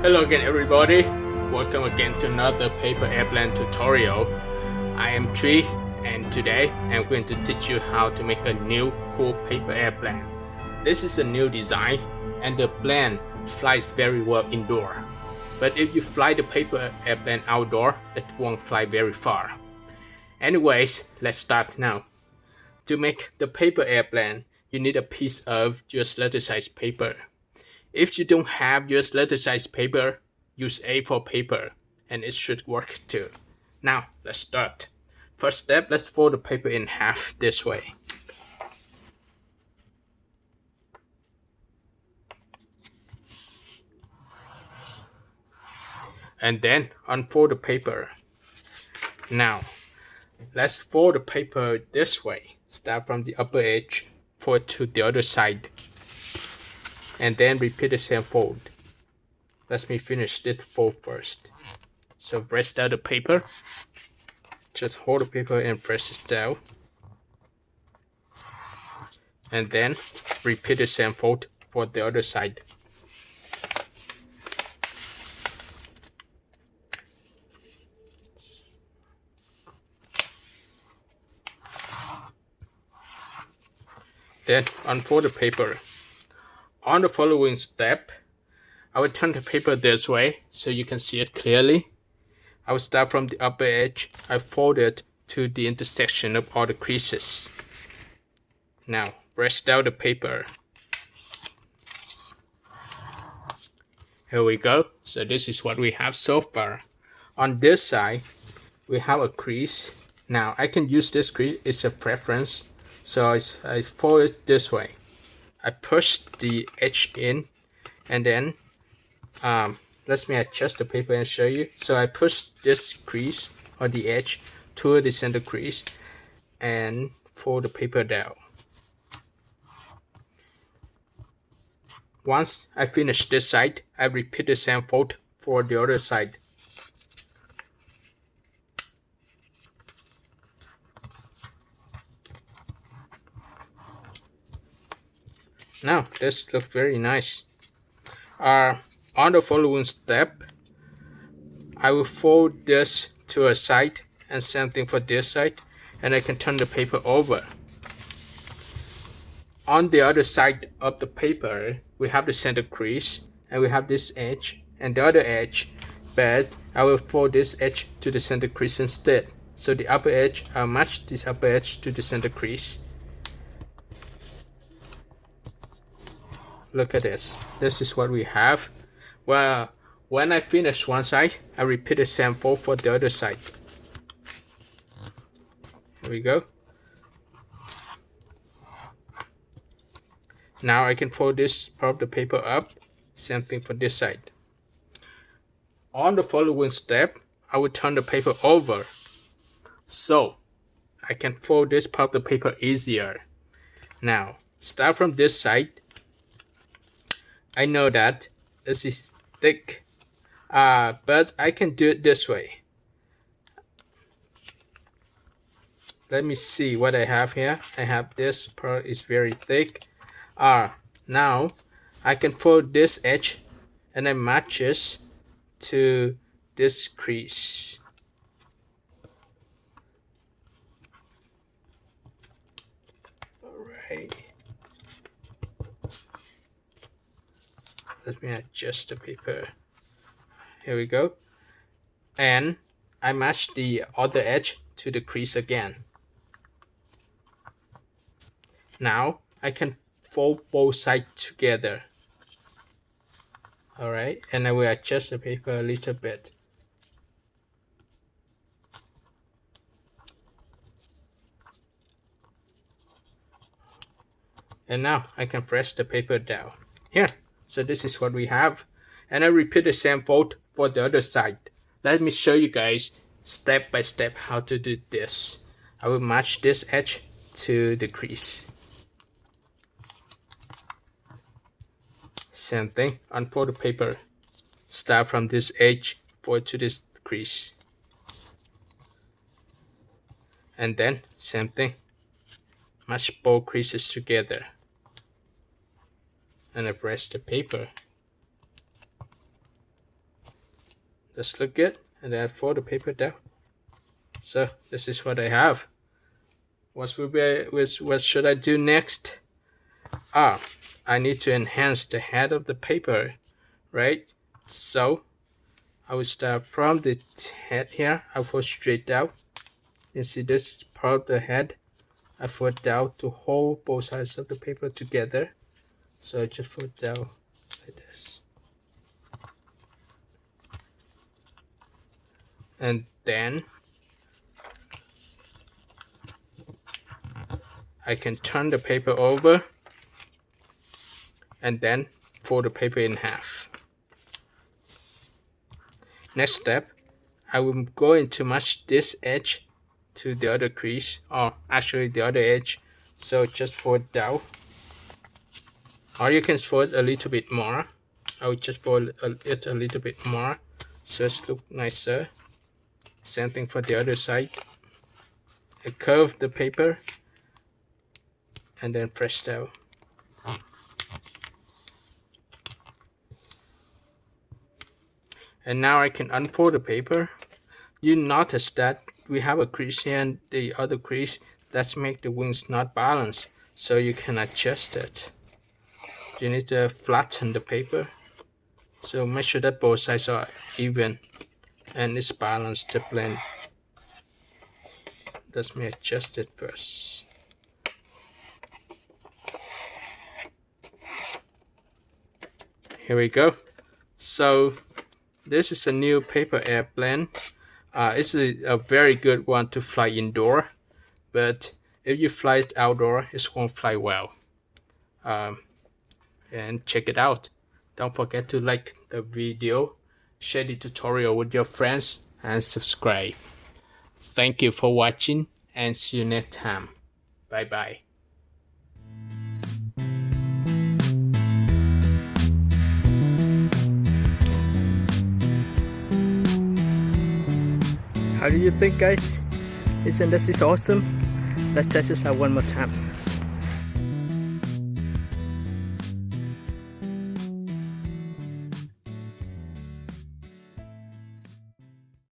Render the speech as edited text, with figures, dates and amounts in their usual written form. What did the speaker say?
Hello again everybody, welcome again to another paper airplane tutorial. I am Tri and today I'm going to teach you how to make a new cool paper airplane. This is a new design and the plane flies very well indoor. But if you fly the paper airplane outdoor, it won't fly very far. Anyways, let's start now. To make the paper airplane, you need a piece of US letter size paper. If you don't have US letter size paper, use A4 paper and it should work too. Now let's start. First step, let's fold the paper in half this way. And then unfold the paper. Now let's fold the paper this way. Start from the upper edge, fold to the other side. And then repeat the same fold. Let me finish this fold first. So press down the paper. Just hold the paper and press it down. And then repeat the same fold for the other side. Then unfold the paper. On the following step, I will turn the paper this way so you can see it clearly. I will start from the upper edge. I fold it to the intersection of all the creases. Now, press down the paper. Here we go. So this is what we have so far. On this side, we have a crease. Now, I can use this crease. It's a preference. So I fold it this way. I push the edge in and then let me adjust the paper and show you. So I push this crease or the edge to the center crease and fold the paper down. Once I finish this side, I repeat the same fold for the other side. Now this looks very nice. On the following step, I will fold this to a side and same thing for this side, and I can turn the paper over. On the other side of the paper, we have the center crease and we have this edge and the other edge, but I will fold this edge to the center crease instead. So the upper edge, I'll match this upper edge to the center crease. Look at this. This is what we have. Well, when I finish one side, I repeat the same fold for the other side. Here we go. Now I can fold this part of the paper up. Same thing for this side. On the following step, I will turn the paper over so I can fold this part of the paper easier. Now, start from this side. I know that this is thick, but I can do it this way. Let me see what I have here. I have this part is very thick. Now I can fold this edge and it matches to this crease. Alright. Let me adjust the paper. Here we go. And I match the other edge to the crease again. Now I can fold both sides together. Alright, and I will adjust the paper a little bit. And now I can press the paper down. Here, so this is what we have. And I repeat the same fold for the other side. Let me show you guys step by step how to do this. I will match this edge to the crease. Same thing, unfold the paper. Start from this edge, fold to this crease. And then, same thing. Match both creases together. And I press the paper. Does look good. And then fold the paper down. So this is what I have. What should I do next? I need to enhance the head of the paper, right? So I will start from the head here. I fold straight down. You see this part of the head. I fold down to hold both sides of the paper together. So I just fold down like this. And then I can turn the paper over and then fold the paper in half. Next step, I will go into match this edge to the other crease, or actually the other edge. So just fold down, or you can fold a little bit more. I will just fold it a little bit more so it looks nicer. Same thing for the other side. I curve the paper and then press down. And now I can unfold the paper. You notice that we have a crease here and the other crease. That's make the wings not balanced, so you can adjust it. You need to flatten the paper, so make sure that both sides are even and it's balanced to blend. Let me adjust it first. Here we go. So this is a new paper airplane. It's a very good one to fly indoor, but if you fly it outdoor, it won't fly well. And check it out. Don't forget to like the video, share the tutorial with your friends, and subscribe. Thank you for watching and see you next time. Bye bye. How do you think, guys? Isn't this awesome? Let's test this out one more time.